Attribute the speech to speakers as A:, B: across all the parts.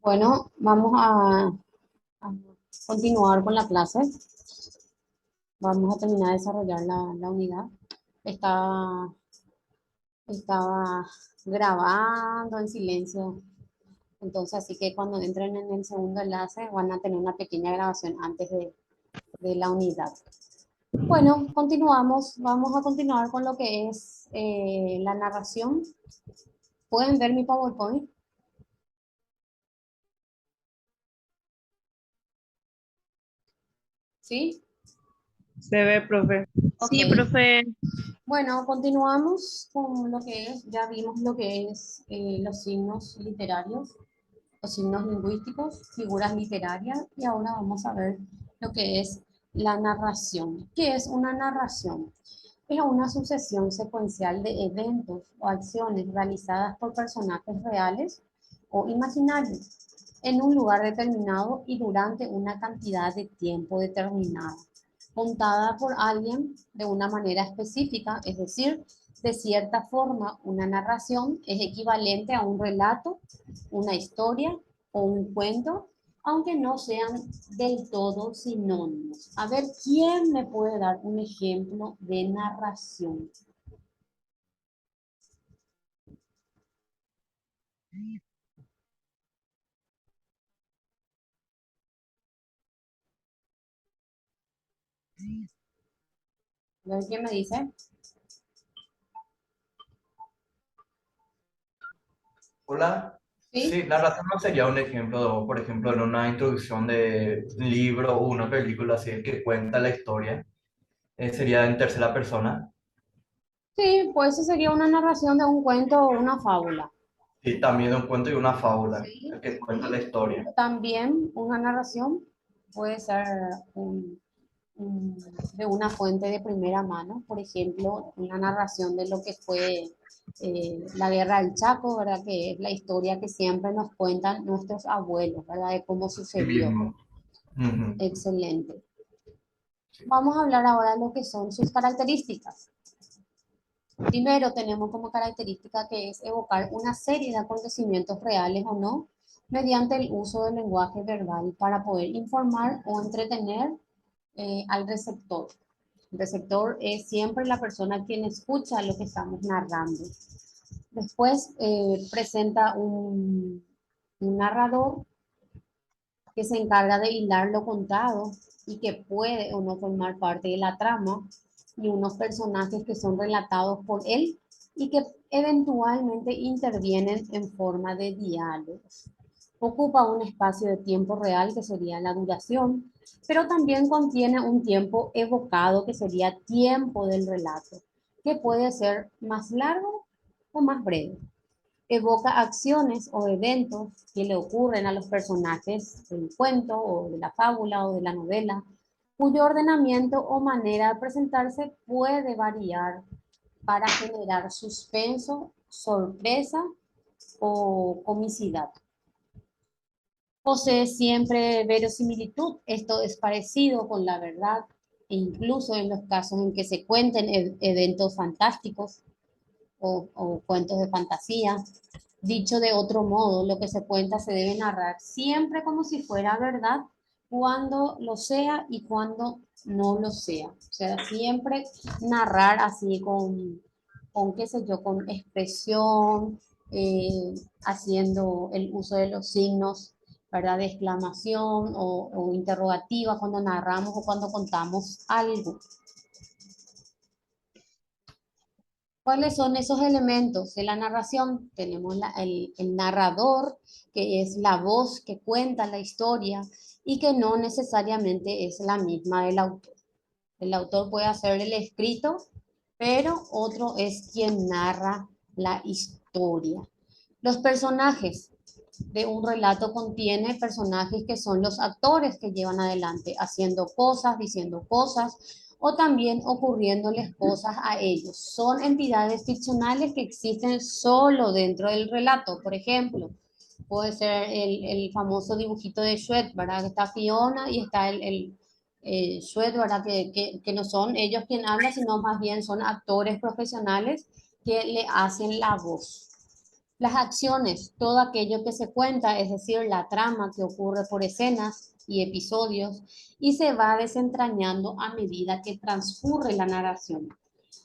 A: Bueno, vamos a continuar con la clase. Vamos a terminar de desarrollar la unidad. Estaba, estaba grabando en silencio. Entonces, así que cuando entren en el segundo enlace van a tener una pequeña grabación antes de la unidad. Bueno, continuamos. Vamos a continuar con lo que es la narración. ¿Pueden ver mi PowerPoint? ¿Sí?
B: Se ve, profe.
A: Ok.
B: Sí, profe.
A: Bueno, continuamos con lo que es, ya vimos lo que es los signos literarios, los signos lingüísticos, figuras literarias, y ahora vamos a ver lo que es la narración. ¿Qué es una narración? Es una sucesión secuencial de eventos o acciones realizadas por personajes reales o imaginarios en un lugar determinado y durante una cantidad de tiempo determinada, contada por alguien de una manera específica, es decir, de cierta forma, una narración es equivalente a un relato, una historia o un cuento, aunque no sean del todo sinónimos. A ver, ¿quién me puede dar un ejemplo de narración? A ver, ¿quién me dice?
C: Hola.
A: ¿Sí?
C: Sí, narración no sería un ejemplo, por ejemplo, en una introducción de un libro o una película así que cuenta la historia. Sería en tercera persona.
A: Sí, pues eso sería una narración de un cuento o una fábula.
C: Sí, también un cuento y una fábula,
A: Sí.
C: el que cuenta la historia.
A: También una narración puede ser de una fuente de primera mano, por ejemplo, una narración de lo que fue la guerra del Chaco, ¿verdad? Que es la historia que siempre nos cuentan nuestros abuelos, ¿verdad? De cómo
C: Sí
A: sucedió.
C: mismo. Ujú.
A: Excelente. Vamos a hablar ahora de lo que son sus características. Primero tenemos como característica que es evocar una serie de acontecimientos reales o no mediante el uso del lenguaje verbal para poder informar o entretener al receptor. El receptor es siempre la persona quien escucha lo que estamos narrando. Después presenta un narrador que se encarga de hilar lo contado y que puede o no formar parte de la trama, y unos personajes que son relatados por él y que eventualmente intervienen en forma de diálogos. Ocupa un espacio de tiempo real que sería la duración, pero también contiene un tiempo evocado que sería tiempo del relato, que puede ser más largo o más breve. Evoca acciones o eventos que le ocurren a los personajes del cuento o de la fábula o de la novela, cuyo ordenamiento o manera de presentarse puede variar para generar suspenso, sorpresa o comicidad. Posee siempre verosimilitud, esto es parecido con la verdad, e incluso en los casos en que se cuenten eventos fantásticos o cuentos de fantasía. Dicho de otro modo, lo que se cuenta se debe narrar siempre como si fuera verdad, cuando lo sea y cuando no lo sea. O sea, siempre narrar así con qué sé yo, con expresión, haciendo el uso de los signos, ¿verdad? De exclamación o interrogativa cuando narramos o cuando contamos algo. ¿Cuáles son esos elementos de la narración? Tenemos el narrador, que es la voz que cuenta la historia y que no necesariamente es la misma del autor. El autor puede hacer el escrito, pero otro es quien narra la historia. Los personajes de un relato contiene personajes que son los actores que llevan adelante, haciendo cosas, diciendo cosas, o también ocurriéndoles cosas a ellos. Son entidades ficcionales que existen solo dentro del relato. Por ejemplo, puede ser el famoso dibujito de Shrek, ¿verdad? Que está Fiona y está Shrek, ¿verdad? Que no son ellos quien hablan, sino más bien son actores profesionales que le hacen la voz. Las acciones, todo aquello que se cuenta, es decir, la trama que ocurre por escenas y episodios y se va desentrañando a medida que transcurre la narración.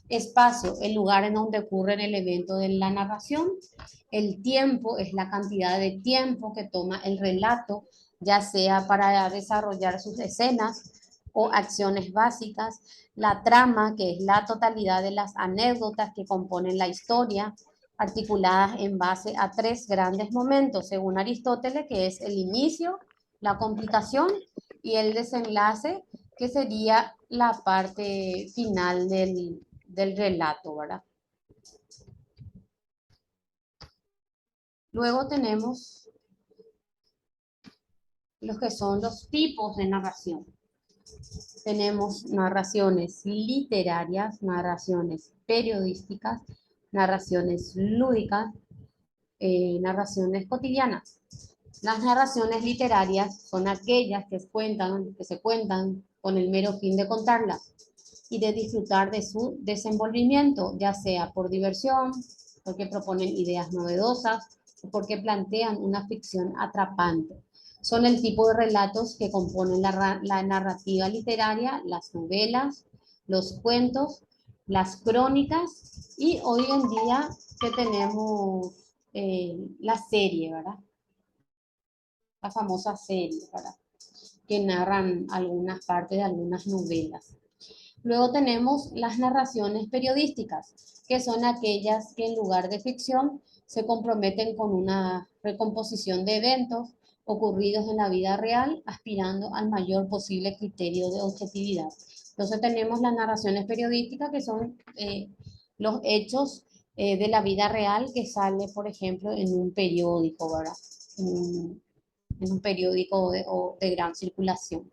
A: Espacio, el lugar en donde ocurre el evento de la narración. El tiempo es la cantidad de tiempo que toma el relato, ya sea para desarrollar sus escenas o acciones básicas. La trama, que es la totalidad de las anécdotas que componen la historia, articuladas en base a tres grandes momentos, según Aristóteles, que es el inicio, la complicación y el desenlace, que sería la parte final del relato, ¿verdad? Luego tenemos los que son los tipos de narración. Tenemos narraciones literarias, narraciones periodísticas, narraciones lúdicas, narraciones cotidianas. Las narraciones literarias son aquellas que se cuentan con el mero fin de contarlas y de disfrutar de su desenvolvimiento, ya sea por diversión, porque proponen ideas novedosas o porque plantean una ficción atrapante. Son el tipo de relatos que componen la narrativa literaria, las novelas, los cuentos, las crónicas y hoy en día que tenemos la serie, ¿verdad? La famosa serie, ¿verdad? Que narran algunas partes de algunas novelas. Luego tenemos las narraciones periodísticas, que son aquellas que en lugar de ficción se comprometen con una recomposición de eventos ocurridos en la vida real, aspirando al mayor posible criterio de objetividad. Entonces tenemos las narraciones periodísticas, que son los hechos de la vida real que sale, por ejemplo, en un periódico, ¿verdad? En un periódico de gran circulación.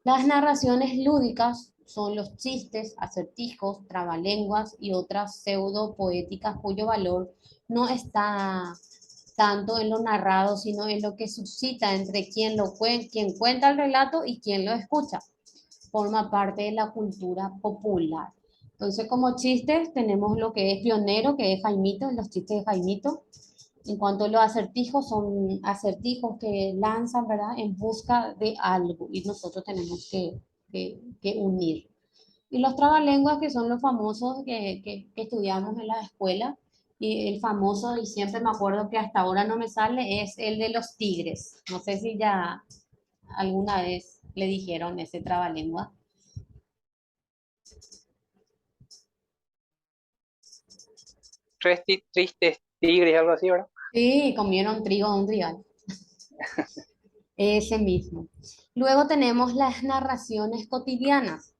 A: Las narraciones lúdicas son los chistes, acertijos, trabalenguas y otras pseudo poéticas cuyo valor no está tanto en lo narrado, sino en lo que suscita entre quien cuenta el relato y quien lo escucha. Forma parte de la cultura popular. Entonces, como chistes, tenemos lo que es pionero, que es Jaimito, los chistes de Jaimito. En cuanto a los acertijos, son acertijos que lanzan, ¿verdad?, en busca de algo y nosotros tenemos que unir. Y los trabalenguas, que son los famosos que estudiamos en la escuela, y el famoso, y siempre me acuerdo que hasta ahora no me sale, es el de los tigres. No sé si ya alguna vez le dijeron ese trabalengua.
D: Tristes tigres, algo así, ¿verdad?
A: Sí, comieron trigo de un trigal. Ese mismo. Luego tenemos las narraciones cotidianas,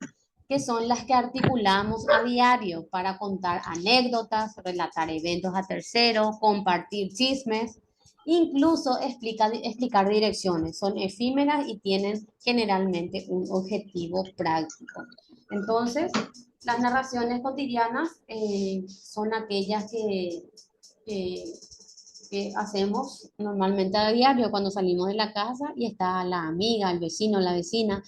A: que son las que articulamos a diario para contar anécdotas, relatar eventos a terceros, compartir chismes, incluso explicar direcciones. Son efímeras y tienen generalmente un objetivo práctico. Entonces, las narraciones cotidianas son aquellas que que hacemos normalmente a diario cuando salimos de la casa y está la amiga, el vecino, la vecina,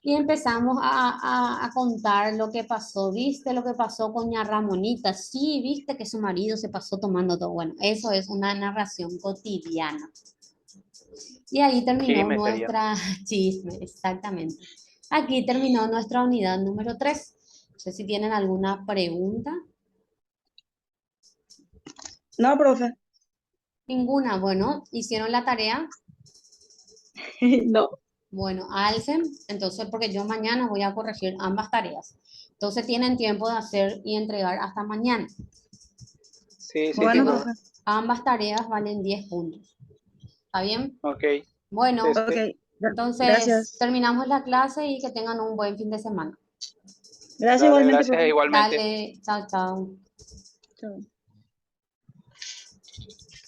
A: y empezamos a contar lo que pasó. ¿Viste lo que pasó con ña Ramonita? Sí, viste que su marido se pasó tomando todo. Bueno, eso es una narración cotidiana. Y ahí terminó
D: Chisme sería.
A: nuestra chisme, exactamente. Aquí terminó nuestra unidad número 3. No sé si tienen alguna pregunta.
E: No, profe.
A: Ninguna. Bueno, ¿hicieron la tarea?
E: No.
A: Bueno, alcen, entonces, porque yo mañana voy a corregir ambas tareas. Entonces tienen tiempo de hacer y entregar hasta mañana.
D: Sí, sí,
E: Bueno,
D: entiendo.
E: profe.
A: Ambas tareas valen 10 puntos. ¿Está bien?
D: Ok.
A: Bueno,
D: Sí,
E: Ok.
D: sí.
A: entonces
E: Gracias.
A: terminamos la clase y que tengan un buen fin de semana.
E: Gracias
D: Dale,
E: igualmente,
D: gracias
E: profe.
D: igualmente.
A: Dale, chao, chao.
E: Chao.